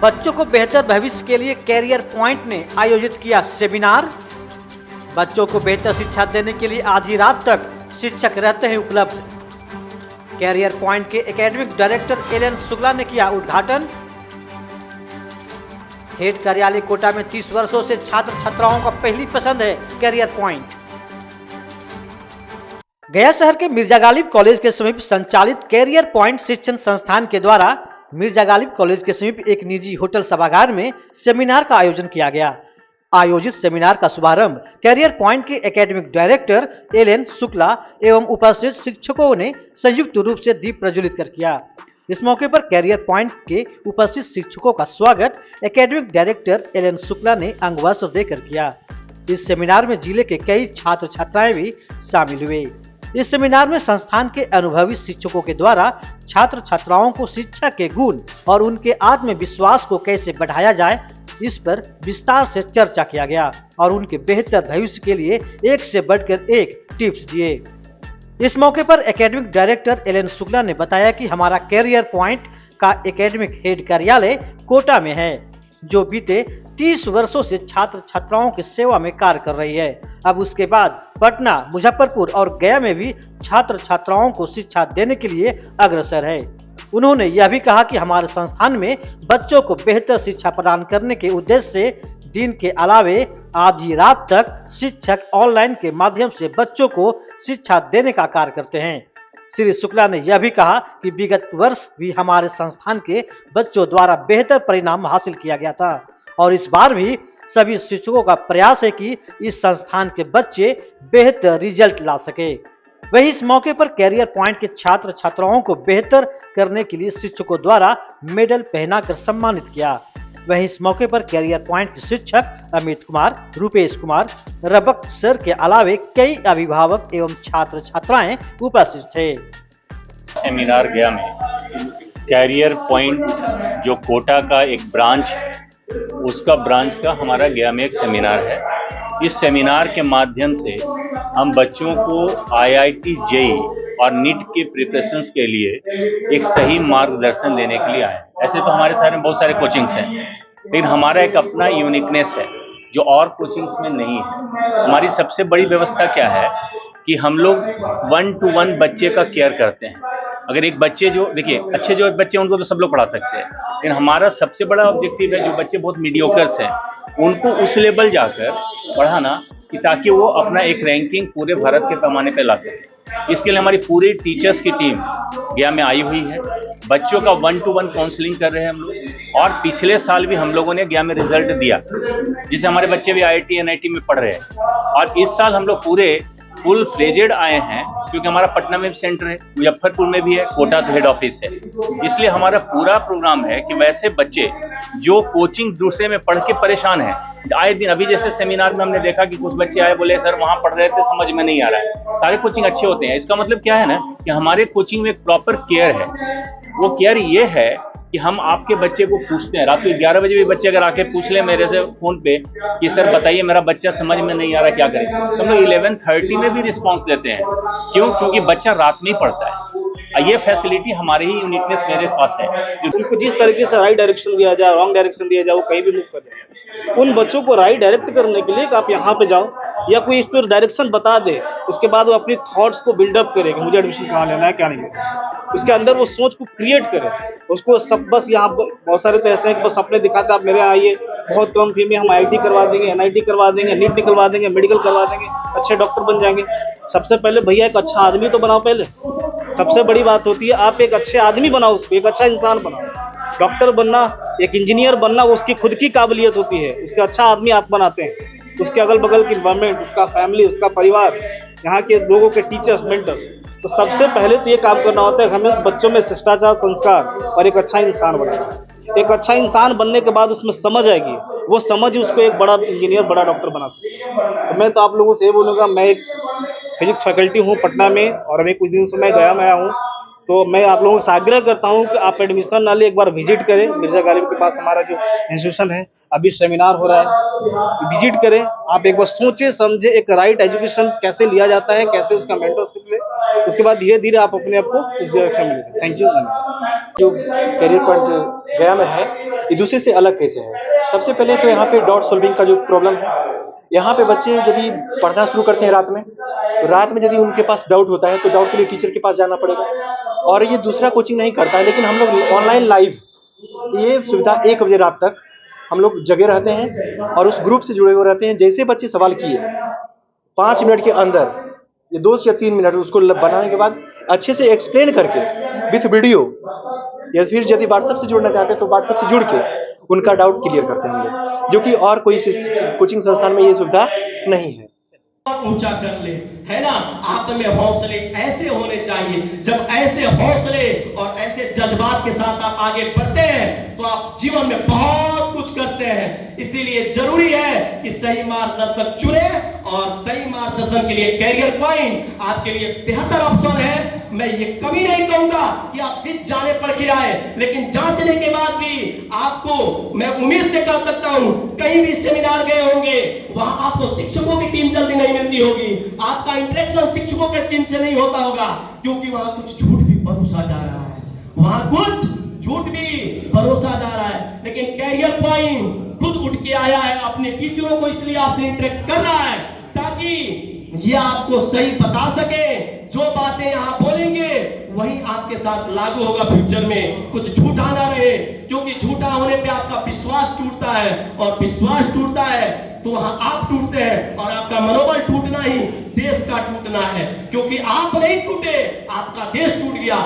बच्चों को बेहतर भविष्य के लिए कैरियर पॉइंट ने आयोजित किया सेमिनार। बच्चों को बेहतर शिक्षा देने के लिए आधी रात तक शिक्षक रहते हैं उपलब्ध। कैरियर पॉइंट के academic director L N Shukla ने किया उद्घाटन। हेड कार्यालय कोटा में 30 वर्षों से छात्र छात्राओं का पहली पसंद है कैरियर पॉइंट। गया शहर के मिर्जा गालिब कॉलेज के समीप संचालित कैरियर पॉइंट शिक्षण संस्थान के द्वारा मिर्जा गालिब कॉलेज के समीप एक निजी होटल सभागार में सेमिनार का आयोजन किया गया। आयोजित सेमिनार का शुभारंभ कैरियर पॉइंट के academic director L N Shukla एवं उपस्थित शिक्षकों ने संयुक्त रूप से दीप प्रज्वलित कर किया। इस मौके पर कैरियर पॉइंट के उपस्थित शिक्षकों का स्वागत academic director L N Shukla ने अंगवस्त्र देकर किया। इस सेमिनार में जिले के कई छात्र छात्राएं भी शामिल हुए। इस सेमिनार में संस्थान के अनुभवी शिक्षकों के द्वारा छात्र छात्राओं को शिक्षा के गुण और उनके आत्मविश्वास को कैसे बढ़ाया जाए, इस पर विस्तार से चर्चा किया गया और उनके बेहतर भविष्य के लिए एक से बढ़कर एक टिप्स दिए। इस मौके पर academic director L N Shukla ने बताया कि हमारा कैरियर पॉइंट का एकेडमिक हेड कार्यालय कोटा में है, जो बीते 30 वर्षों से छात्र छात्राओं की सेवा में कार्य कर रही है। अब उसके बाद पटना, मुजफ्फरपुर और गया में भी छात्र छात्राओं को शिक्षा देने के लिए अग्रसर है। उन्होंने यह भी कहा कि हमारे संस्थान में बच्चों को बेहतर शिक्षा प्रदान करने के उद्देश्य से दिन के अलावे आधी रात तक शिक्षक ऑनलाइन के माध्यम से बच्चों को शिक्षा देने का कार्य करते हैं। श्री शुक्ला ने यह भी कहा कि विगत वर्ष भी हमारे संस्थान के बच्चों द्वारा बेहतर परिणाम हासिल किया गया था और इस बार भी सभी शिक्षकों का प्रयास है कि इस संस्थान के बच्चे बेहतर रिजल्ट ला सके। वहीं इस मौके पर कैरियर पॉइंट के छात्र छात्राओं को बेहतर करने के लिए शिक्षकों द्वारा मेडल पहनाकर सम्मानित किया। वहीं इस मौके पर कैरियर पॉइंट के शिक्षक अमित कुमार, रूपेश कुमार, रबक सर के अलावे कई अभिभावक एवं छात्र छात्राएं उपस्थित थे। सेमिनार गया में कैरियर पॉइंट जो कोटा का एक ब्रांच, उसका ब्रांच का हमारा गया में एक सेमिनार है। इस सेमिनार के माध्यम से हम बच्चों को IIT JEE और नीट के प्रिपरेशंस के लिए एक सही मार्गदर्शन देने के लिए आए। ऐसे तो हमारे शहर में बहुत सारे कोचिंग्स हैं, लेकिन हमारा एक अपना यूनिकनेस है जो और कोचिंग्स में नहीं है। हमारी सबसे बड़ी व्यवस्था क्या है कि हम लोग 1-to-1 बच्चे का केयर करते हैं। अगर एक बच्चे जो देखिए अच्छे जो बच्चे उनको तो सब लोग पढ़ा सकते हैं, लेकिन हमारा सबसे बड़ा ऑब्जेक्टिव है जो बच्चे बहुत मीडियोकर्स हैं उनको उस लेवल जाकर पढ़ाना कि ताकि वो अपना एक रैंकिंग पूरे भारत के पैमाने पर ला सके। इसके लिए हमारी पूरी टीचर्स की टीम गया में आई हुई है। बच्चों का 1-to-1 काउंसलिंग कर रहे हैं हम लोग और पिछले साल भी हम लोगों ने गया में रिजल्ट दिया, जिससे हमारे बच्चे भी IIT NIT में पढ़ रहे हैं। और इस साल हम लोग पूरे फुल फ्लेजेड आए हैं क्योंकि हमारा पटना में भी सेंटर है, मुजफ्फरपुर में भी है, कोटा तो हेड ऑफिस है। इसलिए हमारा पूरा प्रोग्राम है कि वैसे बच्चे जो कोचिंग दूसरे में पढ़ के परेशान हैं, आए दिन अभी जैसे सेमिनार में हमने देखा कि कुछ बच्चे आए बोले सर वहाँ पढ़ रहे थे समझ में नहीं आ रहा है। सारे कोचिंग अच्छे होते हैं, इसका मतलब क्या है ना कि हमारे कोचिंग में एक प्रॉपर केयर है। वो केयर ये है कि हम आपके बच्चे को पूछते हैं, रात को 11 बजे भी बच्चे अगर आके पूछ ले मेरे से फोन पे कि सर बताइए मेरा बच्चा समझ में नहीं आ रहा क्या करें, तो हम लोग 11:30 में भी रिस्पांस देते हैं। क्यों? क्योंकि बच्चा रात में ही पढ़ता है। ये फैसिलिटी हमारे ही यूनिकनेस मेरे पास है। उनको जिस तरीके से राइट डायरेक्शन दिया जाए, रॉन्ग डायरेक्शन दिया जाए, वो कहीं भी मूव कर जाए। उन बच्चों को राइट डायरेक्ट करने के लिए कि आप यहाँ पे जाओ या कोई इस पर डायरेक्शन बता दे, उसके बाद वो अपनी थॉट्स को बिल्डअप करे कि मुझे एडमिशन कहाँ लेना है क्या नहीं लेना है। उसके अंदर वो सोच को क्रिएट करे। उसको सब बस यहाँ बहुत सारे तो ऐसे हैं कि बस अपने दिखाते आप मेरे यहाँ आइए, बहुत कम फी में हम IIT करवा देंगे, NIT करवा देंगे, नीट निकलवा देंगे, मेडिकल करवा देंगे, अच्छे डॉक्टर बन जाएंगे। सबसे पहले भैया एक अच्छा आदमी तो बनाओ। पहले सबसे बड़ी बात होती है आप एक अच्छे आदमी बनाओ, उसको एक अच्छा इंसान बनाओ। डॉक्टर बनना, एक इंजीनियर बनना वो उसकी खुद की काबिलियत होती है, उसके अच्छा आदमी आप बनाते हैं। उसके अगल बगल की इन्वायरमेंट, उसका फैमिली, उसका परिवार, यहाँ के लोगों के टीचर्स, मेंटर्स, तो सबसे पहले तो ये काम करना होता है हमें बच्चों में शिष्टाचार, संस्कार और एक अच्छा इंसान बनाना। एक अच्छा इंसान बनने के बाद उसमें समझ आएगी, वो समझ उसको एक बड़ा इंजीनियर, बड़ा डॉक्टर बना सके। तो मैं तो आप लोगों से ये बोलूँगा, मैं एक फिजिक्स फैकल्टी हूँ पटना में और अभी कुछ दिन से मैं गया में आया हूँ, तो मैं आप लोगों से आग्रह करता हूँ कि आप एडमिशन ना ले, एक बार विजिट करें मिर्जा गालिब के पास। हमारा जो इंस्टीट्यूशन है अभी सेमिनार हो रहा है, विजिट करें। आप एक बार सोचे समझे एक राइट एजुकेशन कैसे लिया जाता है, कैसे उसका मेंटरशिप ले, उसके बाद धीरे धीरे आप अपने आप को उस डायरेक्शन में लेंगे। Thank you. जो करियर पॉइंट गया में है ये दूसरे से अलग कैसे है? सबसे पहले तो यहाँ पे डॉट सॉल्विंग का जो प्रॉब्लम है, यहाँ पे बच्चे यदि पढ़ना शुरू करते हैं रात में, तो रात में यदि उनके पास डाउट होता है तो डाउट के लिए टीचर के पास जाना पड़ेगा। और ये दूसरा कोचिंग नहीं करता है, लेकिन हम लोग ऑनलाइन लाइव ये सुविधा 1 बजे रात तक हम लोग जगे रहते हैं और उस ग्रुप से जुड़े हुए रहते हैं। जैसे बच्चे सवाल किए 5 मिनट के अंदर ये 2 या 3 मिनट उसको बनाने के बाद अच्छे से एक्सप्लेन करके विथ वीडियो, या फिर यदि व्हाट्सएप से जुड़ना चाहते हैं तो व्हाट्सएप से जुड़ के उनका डाउट क्लियर करते हैं हम लोग, जो कि और कोई कोचिंग संस्थान में ये सुविधा नहीं है। ऊंचा कर ले, है ना। आप में हौसले ऐसे होने चाहिए। जब ऐसे हौसले और ऐसे जज्बात के साथ आप आगे बढ़ते हैं तो आप जीवन में बहुत कुछ करते हैं। इसीलिए जरूरी है कि सही मार्गदर्शक चुने, और सही मार्गदर्शन के लिए कैरियर पॉइंट आपके लिए बेहतर ऑप्शन है। मैं ये कभी नहीं कहूंगा कि आप फिर जाने पड़ के आए, लेकिन जांचने के बाद भी आपको मैं उम्मीद से कह सकता हूं, कहीं भी सेमिनार गए होंगे वहां आपको शिक्षकों की टीम जल्दी नहीं मिलती होगी, आपका इंटरेक्शन शिक्षकों के टीम से नहीं होता होगा, क्योंकि वहां कुछ झूठ भी परोसा जा रहा है, वहां कुछ झूठ भी परोसा जा रहा है। लेकिन कैरियर पॉइंट खुद उठ के आया है, अपने टीचरों को इसलिए आपसे इंटरेक्ट कर रहा है ताकि ये आपको सही बता सके। जो बातें यहाँ बोलेंगे वही आपके साथ लागू होगा फ्यूचर में, कुछ झूठा ना रहे, क्योंकि झूठा होने पे आपका विश्वास टूटता है, और विश्वास टूटता है तो वहां आप टूटते हैं, और आपका मनोबल टूटना ही देश का टूटना है, क्योंकि आप नहीं टूटे, आपका देश टूट गया।